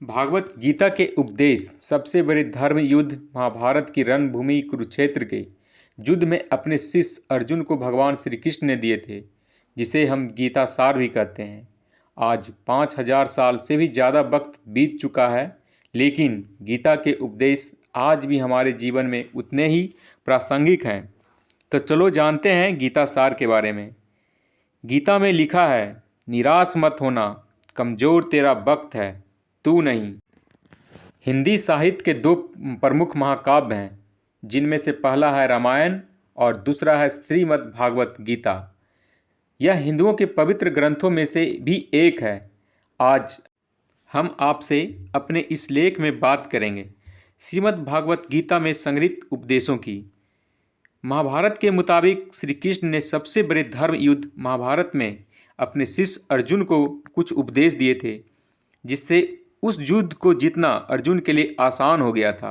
भागवत गीता के उपदेश सबसे बड़े धर्म युद्ध महाभारत की रणभूमि कुरुक्षेत्र के युद्ध में अपने शिष्य अर्जुन को भगवान श्री कृष्ण ने दिए थे, जिसे हम गीता सार भी कहते हैं। आज 5000 साल से भी ज़्यादा वक्त बीत चुका है, लेकिन गीता के उपदेश आज भी हमारे जीवन में उतने ही प्रासंगिक हैं। तो चलो जानते हैं गीता सार के बारे में। गीता में लिखा है, निराश मत होना, कमज़ोर तेरा वक्त है, तू नहीं। हिंदी साहित्य के दो प्रमुख महाकाव्य हैं, जिनमें से पहला है रामायण और दूसरा है श्रीमद् भागवत गीता। यह हिंदुओं के पवित्र ग्रंथों में से भी एक है। आज हम आपसे अपने इस लेख में बात करेंगे श्रीमद् भागवत गीता में संग्रहित उपदेशों की। महाभारत के मुताबिक श्री कृष्ण ने सबसे बड़े धर्म युद्ध महाभारत में अपने शिष्य अर्जुन को कुछ उपदेश दिए थे, जिससे उस युद्ध को जीतना अर्जुन के लिए आसान हो गया था।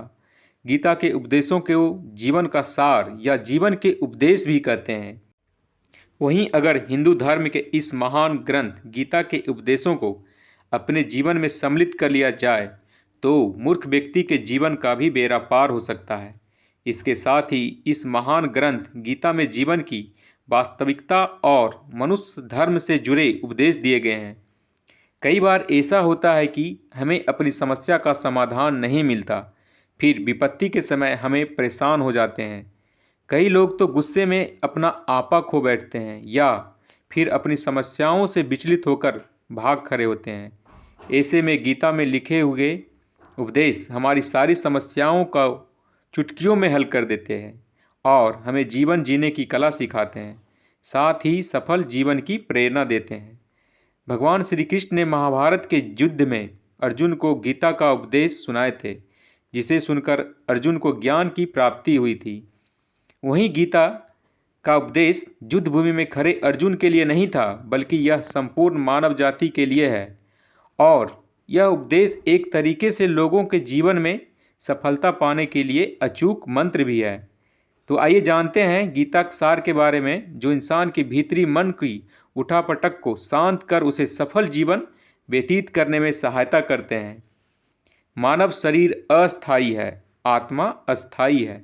गीता के उपदेशों को जीवन का सार या जीवन के उपदेश भी कहते हैं। वहीं अगर हिंदू धर्म के इस महान ग्रंथ गीता के उपदेशों को अपने जीवन में सम्मिलित कर लिया जाए तो मूर्ख व्यक्ति के जीवन का भी बेड़ा पार हो सकता है। इसके साथ ही इस महान ग्रंथ गीता में जीवन की वास्तविकता और मनुष्य धर्म से जुड़े उपदेश दिए गए हैं। कई बार ऐसा होता है कि हमें अपनी समस्या का समाधान नहीं मिलता, फिर विपत्ति के समय हमें परेशान हो जाते हैं। कई लोग तो गुस्से में अपना आपा खो बैठते हैं या फिर अपनी समस्याओं से विचलित होकर भाग खड़े होते हैं। ऐसे में गीता में लिखे हुए उपदेश हमारी सारी समस्याओं का चुटकियों में हल कर देते हैं और हमें जीवन जीने की कला सिखाते हैं, साथ ही सफल जीवन की प्रेरणा देते हैं। भगवान श्री कृष्ण ने महाभारत के युद्ध में अर्जुन को गीता का उपदेश सुनाए थे, जिसे सुनकर अर्जुन को ज्ञान की प्राप्ति हुई थी। वहीं गीता का उपदेश युद्ध भूमि में खड़े अर्जुन के लिए नहीं था, बल्कि यह संपूर्ण मानव जाति के लिए है और यह उपदेश एक तरीके से लोगों के जीवन में सफलता पाने के लिए अचूक मंत्र भी है। तो आइए जानते हैं गीता सार के बारे में, जो इंसान के भीतरी मन की उठापटक को शांत कर उसे सफल जीवन व्यतीत करने में सहायता करते हैं। मानव शरीर अस्थायी है, आत्मा अस्थायी है।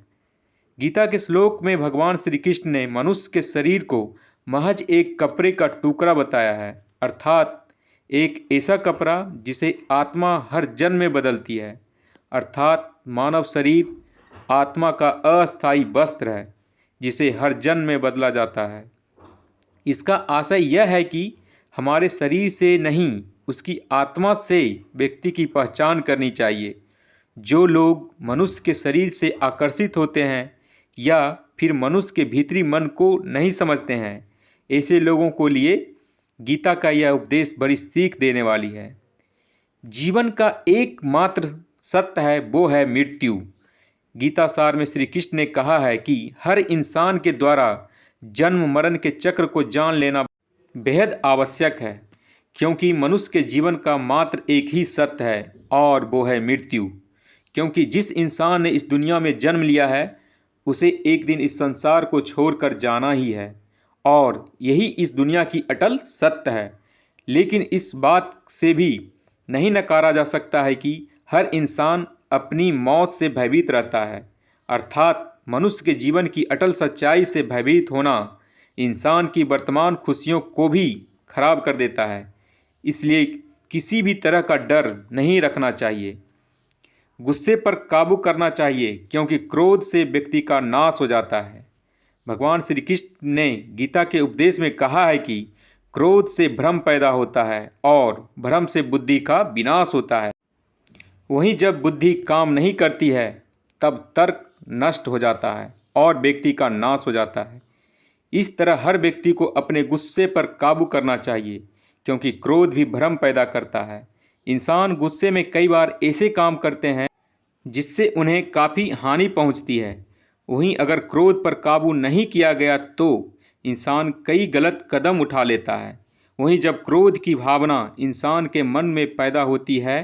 गीता के श्लोक में भगवान श्री कृष्ण ने मनुष्य के शरीर को महज एक कपड़े का टुकड़ा बताया है, अर्थात एक ऐसा कपड़ा जिसे आत्मा हर जन्म में बदलती है। अर्थात मानव शरीर आत्मा का अस्थायी वस्त्र है, जिसे हर जन्म में बदला जाता है। इसका आशय यह है कि हमारे शरीर से नहीं, उसकी आत्मा से व्यक्ति की पहचान करनी चाहिए। जो लोग मनुष्य के शरीर से आकर्षित होते हैं या फिर मनुष्य के भीतरी मन को नहीं समझते हैं, ऐसे लोगों को लिए गीता का यह उपदेश बड़ी सीख देने वाली है। जीवन का एकमात्र सत्य है, वो है मृत्यु। गीता सार में श्री कृष्ण ने कहा है कि हर इंसान के द्वारा जन्म मरण के चक्र को जान लेना बेहद आवश्यक है, क्योंकि मनुष्य के जीवन का मात्र एक ही सत्य है और वो है मृत्यु। क्योंकि जिस इंसान ने इस दुनिया में जन्म लिया है, उसे एक दिन इस संसार को छोड़कर जाना ही है और यही इस दुनिया की अटल सत्य है। लेकिन इस बात से भी नहीं नकारा जा सकता है कि हर इंसान अपनी मौत से भयभीत रहता है। अर्थात मनुष्य के जीवन की अटल सच्चाई से भयभीत होना इंसान की वर्तमान खुशियों को भी खराब कर देता है। इसलिए किसी भी तरह का डर नहीं रखना चाहिए। गुस्से पर काबू करना चाहिए, क्योंकि क्रोध से व्यक्ति का नाश हो जाता है। भगवान श्री कृष्ण ने गीता के उपदेश में कहा है कि क्रोध से भ्रम पैदा होता है और भ्रम से बुद्धि का विनाश होता है। वहीं जब बुद्धि काम नहीं करती है, तब तर्क नष्ट हो जाता है और व्यक्ति का नाश हो जाता है। इस तरह हर व्यक्ति को अपने गुस्से पर काबू करना चाहिए, क्योंकि क्रोध भी भ्रम पैदा करता है। इंसान गुस्से में कई बार ऐसे काम करते हैं जिससे उन्हें काफ़ी हानि पहुंचती है। वहीं अगर क्रोध पर काबू नहीं किया गया तो इंसान कई गलत कदम उठा लेता है। वहीं जब क्रोध की भावना इंसान के मन में पैदा होती है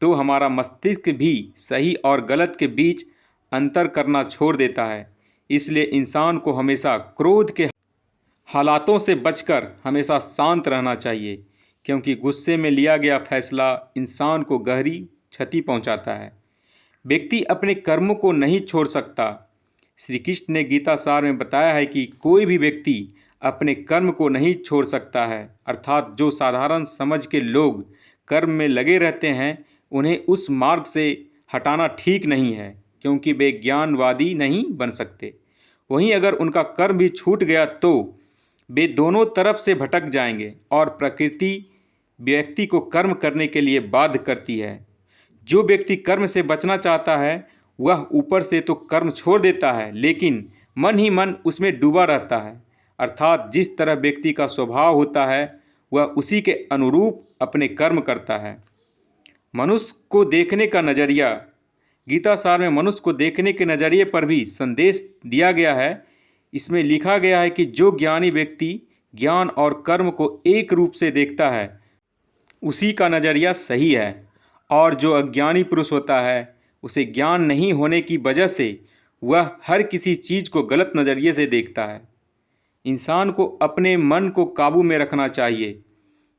तो हमारा मस्तिष्क भी सही और गलत के बीच अंतर करना छोड़ देता है। इसलिए इंसान को हमेशा क्रोध के हालातों से बचकर हमेशा शांत रहना चाहिए, क्योंकि गुस्से में लिया गया फैसला इंसान को गहरी क्षति पहुंचाता है। व्यक्ति अपने कर्मों को नहीं छोड़ सकता। श्री कृष्ण ने गीता सार में बताया है कि कोई भी व्यक्ति अपने कर्म को नहीं छोड़ सकता है, अर्थात जो साधारण समझ के लोग कर्म में लगे रहते हैं उन्हें उस मार्ग से हटाना ठीक नहीं है, क्योंकि वे ज्ञानवादी नहीं बन सकते। वहीं अगर उनका कर्म भी छूट गया तो वे दोनों तरफ से भटक जाएंगे और प्रकृति व्यक्ति को कर्म करने के लिए बाध्य करती है। जो व्यक्ति कर्म से बचना चाहता है वह ऊपर से तो कर्म छोड़ देता है, लेकिन मन ही मन उसमें डूबा रहता है। अर्थात जिस तरह व्यक्ति का स्वभाव होता है वह उसी के अनुरूप अपने कर्म करता है। मनुष्य को देखने का नज़रिया, गीता सार में मनुष्य को देखने के नज़रिए पर भी संदेश दिया गया है। इसमें लिखा गया है कि जो ज्ञानी व्यक्ति ज्ञान और कर्म को एक रूप से देखता है उसी का नज़रिया सही है, और जो अज्ञानी पुरुष होता है उसे ज्ञान नहीं होने की वजह से वह हर किसी चीज़ को गलत नज़रिए से देखता है। इंसान को अपने मन को काबू में रखना चाहिए।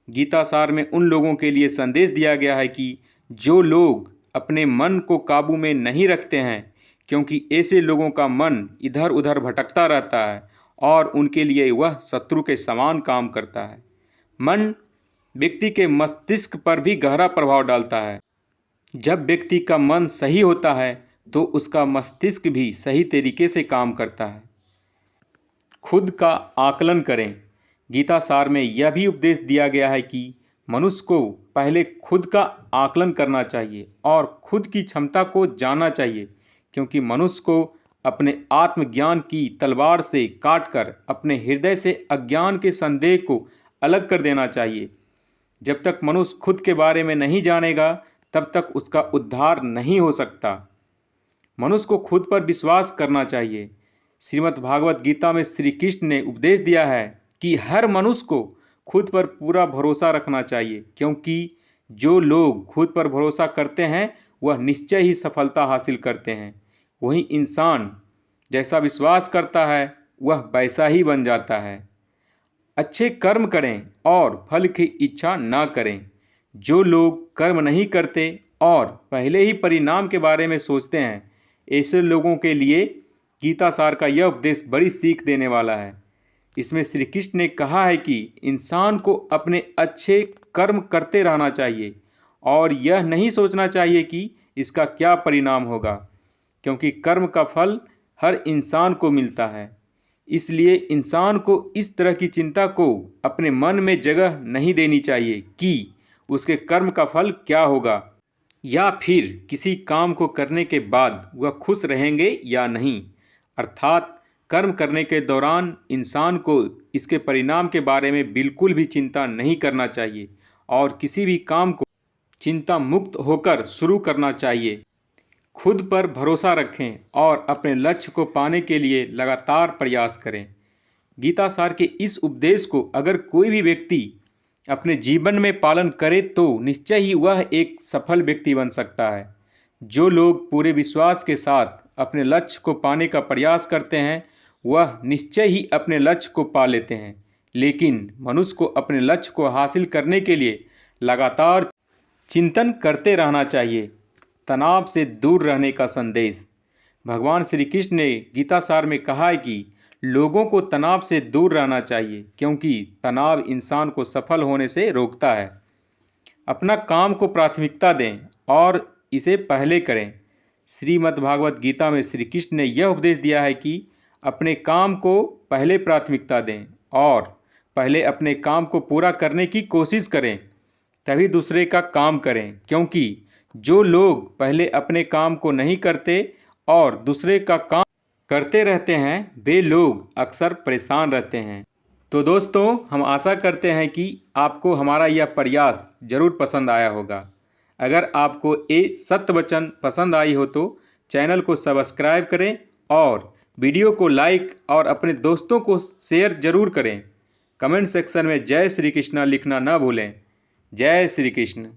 गीता सार में उन लोगों के लिए संदेश दिया गया है कि जो लोग अपने मन को काबू में नहीं रखते हैं, क्योंकि ऐसे लोगों का मन इधर उधर भटकता रहता है और उनके लिए वह शत्रु के समान काम करता है। मन व्यक्ति के मस्तिष्क पर भी गहरा प्रभाव डालता है। जब व्यक्ति का मन सही होता है तो उसका मस्तिष्क भी सही तरीके से काम करता है। खुद का आकलन करें। गीता सार में यह भी उपदेश दिया गया है कि मनुष्य को पहले खुद का आकलन करना चाहिए और खुद की क्षमता को जानना चाहिए, क्योंकि मनुष्य को अपने आत्मज्ञान की तलवार से काटकर अपने हृदय से अज्ञान के संदेह को अलग कर देना चाहिए। जब तक मनुष्य खुद के बारे में नहीं जानेगा तब तक उसका उद्धार नहीं हो सकता। मनुष्य को खुद पर विश्वास करना चाहिए। श्रीमद् भागवत गीता में श्री कृष्ण ने उपदेश दिया है कि हर मनुष्य को खुद पर पूरा भरोसा रखना चाहिए, क्योंकि जो लोग खुद पर भरोसा करते हैं वह निश्चय ही सफलता हासिल करते हैं। वहीं इंसान जैसा विश्वास करता है वह वैसा ही बन जाता है। अच्छे कर्म करें और फल की इच्छा ना करें। जो लोग कर्म नहीं करते और पहले ही परिणाम के बारे में सोचते हैं, ऐसे लोगों के लिए गीता सार का यह उपदेश बड़ी सीख देने वाला है। इसमें श्री कृष्ण ने कहा है कि इंसान को अपने अच्छे कर्म करते रहना चाहिए और यह नहीं सोचना चाहिए कि इसका क्या परिणाम होगा, क्योंकि कर्म का फल हर इंसान को मिलता है। इसलिए इंसान को इस तरह की चिंता को अपने मन में जगह नहीं देनी चाहिए कि उसके कर्म का फल क्या होगा, या फिर किसी काम को करने के बाद वह खुश रहेंगे या नहीं। अर्थात कर्म करने के दौरान इंसान को इसके परिणाम के बारे में बिल्कुल भी चिंता नहीं करना चाहिए और किसी भी काम को चिंता मुक्त होकर शुरू करना चाहिए। खुद पर भरोसा रखें और अपने लक्ष्य को पाने के लिए लगातार प्रयास करें। गीता सार के इस उपदेश को अगर कोई भी व्यक्ति अपने जीवन में पालन करे तो निश्चय ही वह एक सफल व्यक्ति बन सकता है। जो लोग पूरे विश्वास के साथ अपने लक्ष्य को पाने का प्रयास करते हैं वह निश्चय ही अपने लक्ष्य को पा लेते हैं, लेकिन मनुष्य को अपने लक्ष्य को हासिल करने के लिए लगातार चिंतन करते रहना चाहिए। तनाव से दूर रहने का संदेश। भगवान श्री कृष्ण ने गीता सार में कहा है कि लोगों को तनाव से दूर रहना चाहिए, क्योंकि तनाव इंसान को सफल होने से रोकता है। अपना काम को प्राथमिकता दें और इसे पहले करें। श्रीमद् भागवत गीता में श्री कृष्ण ने यह उपदेश दिया है कि अपने काम को पहले प्राथमिकता दें और पहले अपने काम को पूरा करने की कोशिश करें, तभी दूसरे का काम करें, क्योंकि जो लोग पहले अपने काम को नहीं करते और दूसरे का काम करते रहते हैं वे लोग अक्सर परेशान रहते हैं। तो दोस्तों, हम आशा करते हैं कि आपको हमारा यह प्रयास ज़रूर पसंद आया होगा। अगर आपको ये सत्य वचन पसंद आई हो तो चैनल को सब्सक्राइब करें और वीडियो को लाइक और अपने दोस्तों को शेयर ज़रूर करें। कमेंट सेक्शन में जय श्री कृष्ण लिखना न भूलें। जय श्री कृष्ण।